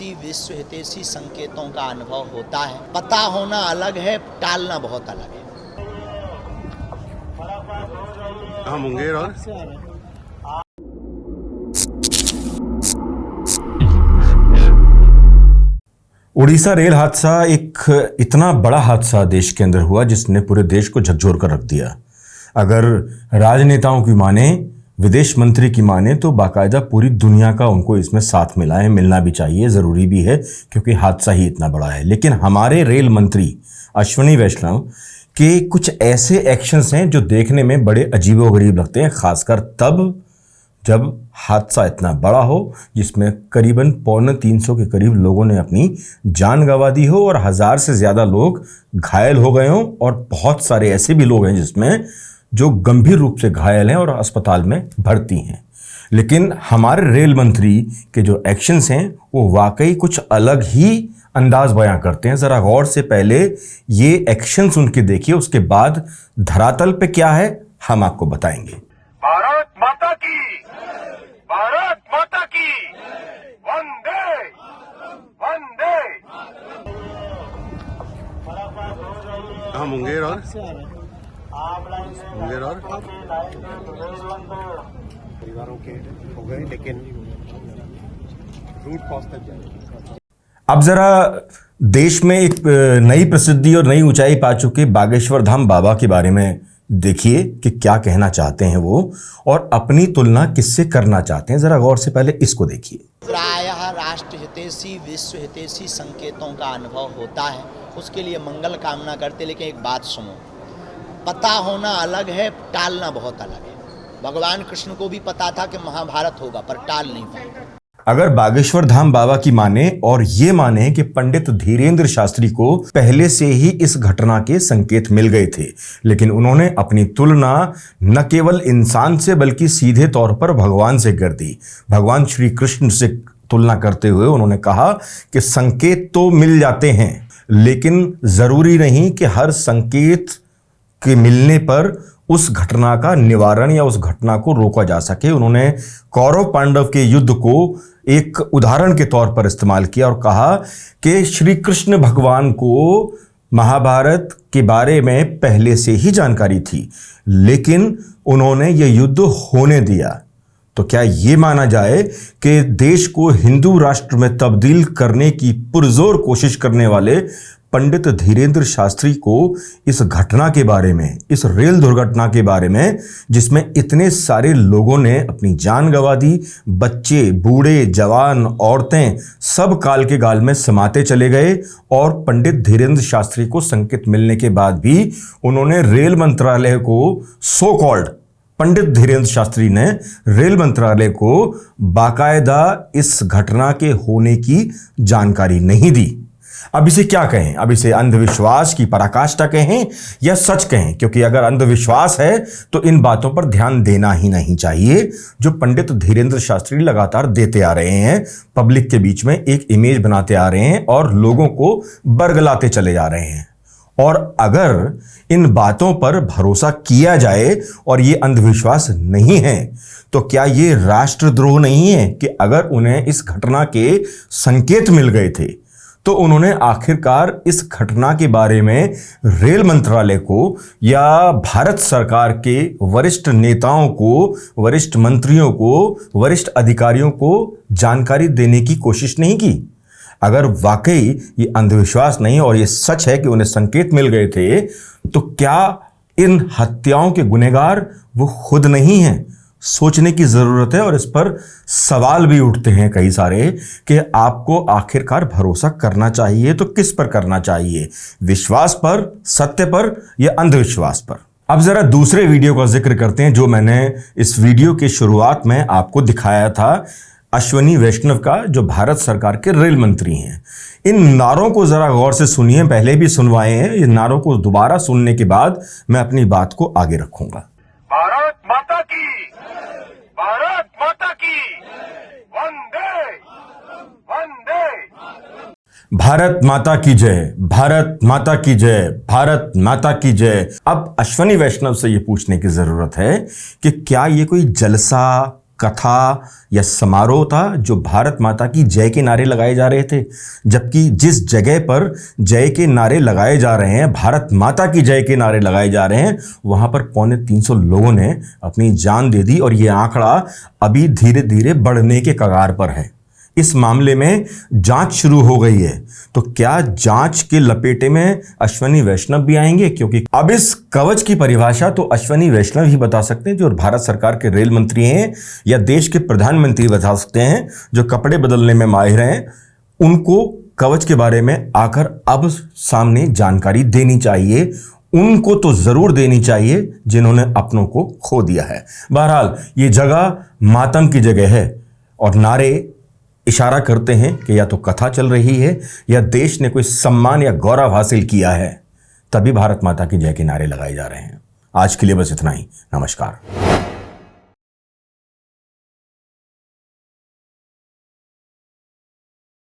हितैषी विश्व हितैषी संकेतों का अनुभव होता है। पता होना अलग है, टालना बहुत अलग है। मुंगेर और उड़ीसा रेल हादसा एक इतना बड़ा हादसा देश के अंदर हुआ जिसने पूरे देश को झकझोर कर रख दिया। अगर राजनेताओं की माने, विदेश मंत्री की माने तो बाकायदा पूरी दुनिया का उनको इसमें साथ मिला है, मिलना भी चाहिए, ज़रूरी भी है क्योंकि हादसा ही इतना बड़ा है। लेकिन हमारे रेल मंत्री अश्विनी वैष्णव के कुछ ऐसे एक्शंस हैं जो देखने में बड़े अजीबोगरीब लगते हैं, खासकर तब जब हादसा इतना बड़ा हो जिसमें करीबन 250 के करीब लोगों ने अपनी जान गंवा दी हो और 1000 से ज़्यादा लोग घायल हो गए हों और बहुत सारे ऐसे भी लोग हैं जिसमें जो गंभीर रूप से घायल हैं और अस्पताल में भर्ती हैं। लेकिन हमारे रेल मंत्री के जो एक्शंस हैं वो वाकई कुछ अलग ही अंदाज बयां करते हैं। ज़रा गौर से पहले ये एक्शंस उनके देखिए, उसके बाद धरातल पे क्या है हम आपको बताएंगे। भारत माता की, भारत माता की, वंदे वंदे। मुंगेर और परिवारों के हो गए, लेकिन रूट कॉज तक जाए। अब जरा देश में एक नई प्रसिद्धि और नई ऊंचाई पा चुके बागेश्वर धाम बाबा के बारे में देखिए कि क्या कहना चाहते हैं वो और अपनी तुलना किससे करना चाहते हैं। जरा गौर से पहले इसको देखिए। प्रायः राष्ट्र हितैषी विश्व हितैषी संकेतों का अनुभव होता है, उसके लिए मंगल कामना करते। लेकिन एक बात सुनो, पता होना अलग है, टालना बहुत अलग है। भगवान कृष्ण को भी पता था कि महाभारत होगा, पर टाल नहीं पाए। अगर बागेश्वर धाम बाबा की माने और ये माने कि पंडित धीरेन्द्र शास्त्री को पहले से ही इस घटना के संकेत मिल गए थे, लेकिन उन्होंने अपनी तुलना न केवल इंसान से बल्कि सीधे तौर पर भगवान से कर दी। भगवान श्री कृष्ण से तुलना करते हुए उन्होंने कहा कि संकेत तो मिल जाते हैं, लेकिन जरूरी नहीं कि हर संकेत के मिलने पर उस घटना का निवारण या उस घटना को रोका जा सके। उन्होंने कौरव पांडव के युद्ध को एक उदाहरण के तौर पर इस्तेमाल किया और कहा कि श्री कृष्ण भगवान को महाभारत के बारे में पहले से ही जानकारी थी, लेकिन उन्होंने ये युद्ध होने दिया। तो क्या ये माना जाए कि देश को हिंदू राष्ट्र में तब्दील करने की पुरजोर कोशिश करने वाले पंडित धीरेन्द्र शास्त्री को इस घटना के बारे में, इस रेल दुर्घटना के बारे में जिसमें इतने सारे लोगों ने अपनी जान गंवा दी, बच्चे, बूढ़े, जवान, औरतें सब काल के गाल में समाते चले गए, और पंडित धीरेन्द्र शास्त्री को संकेत मिलने के बाद भी उन्होंने रेल मंत्रालय को, सो कॉल्ड पंडित धीरेन्द्र शास्त्री ने रेल मंत्रालय को बाकायदा इस घटना के होने की जानकारी नहीं दी। अब इसे क्या कहें? अब इसे अंधविश्वास की पराकाष्ठा कहें या सच कहें? क्योंकि अगर अंधविश्वास है तो इन बातों पर ध्यान देना ही नहीं चाहिए जो पंडित धीरेन्द्र शास्त्री लगातार देते आ रहे हैं, पब्लिक के बीच में एक इमेज बनाते आ रहे हैं और लोगों को बरगलाते चले जा रहे हैं। और अगर इन बातों पर भरोसा किया जाए और ये अंधविश्वास नहीं है तो क्या ये राष्ट्रद्रोह नहीं है कि अगर उन्हें इस घटना के संकेत मिल गए थे तो उन्होंने आखिरकार इस घटना के बारे में रेल मंत्रालय को या भारत सरकार के वरिष्ठ नेताओं को, वरिष्ठ मंत्रियों को, वरिष्ठ अधिकारियों को जानकारी देने की कोशिश नहीं की? अगर वाकई ये अंधविश्वास नहीं और ये सच है कि उन्हें संकेत मिल गए थे, तो क्या इन हत्याओं के गुनहगार वो खुद नहीं हैं? सोचने की जरूरत है और इस पर सवाल भी उठते हैं कई सारे कि आपको आखिरकार भरोसा करना चाहिए तो किस पर करना चाहिए, विश्वास पर, सत्य पर या अंधविश्वास पर। अब जरा दूसरे वीडियो का जिक्र करते हैं जो मैंने इस वीडियो के शुरुआत में आपको दिखाया था, अश्विनी वैष्णव का, जो भारत सरकार के रेल मंत्री हैं। इन नारों को जरा गौर से सुनिए, पहले भी सुनवाए हैं, इन नारों को दोबारा सुनने के बाद मैं अपनी बात को आगे रखूंगा। भारत माता की, भारत माता की, वंदे वंदे। भारत माता की जय, भारत माता की जय, भारत माता की जय। अब अश्विनी वैष्णव से ये पूछने की जरूरत है कि क्या ये कोई जलसा, कथा या समारोह था जो भारत माता की जय के नारे लगाए जा रहे थे, जबकि जिस जगह पर जय के नारे लगाए जा रहे हैं, भारत माता की जय के नारे लगाए जा रहे हैं, वहां पर 350 लोगों ने अपनी जान दे दी और ये आंकड़ा अभी धीरे धीरे बढ़ने के कगार पर है। इस मामले में जांच शुरू हो गई है, तो क्या जांच के लपेटे में अश्विनी वैष्णव भी आएंगे? क्योंकि अब इस कवच की परिभाषा तो अश्विनी वैष्णव ही बता सकते हैं, जो भारत सरकार के रेल मंत्री हैं, या देश के प्रधानमंत्री बता सकते हैं, जो कपड़े बदलने में माहिर हैं। उनको कवच के बारे में आकर अब सामने जानकारी देनी चाहिए, उनको तो जरूर देनी चाहिए जिन्होंने अपनों को खो दिया है। बहरहाल ये जगह मातम की जगह है और नारे इशारा करते हैं कि या तो कथा चल रही है या देश ने कोई सम्मान या गौरव हासिल किया है, तभी भारत माता की जय के नारे लगाए जा रहे हैं। आज के लिए बस इतना ही। नमस्कार।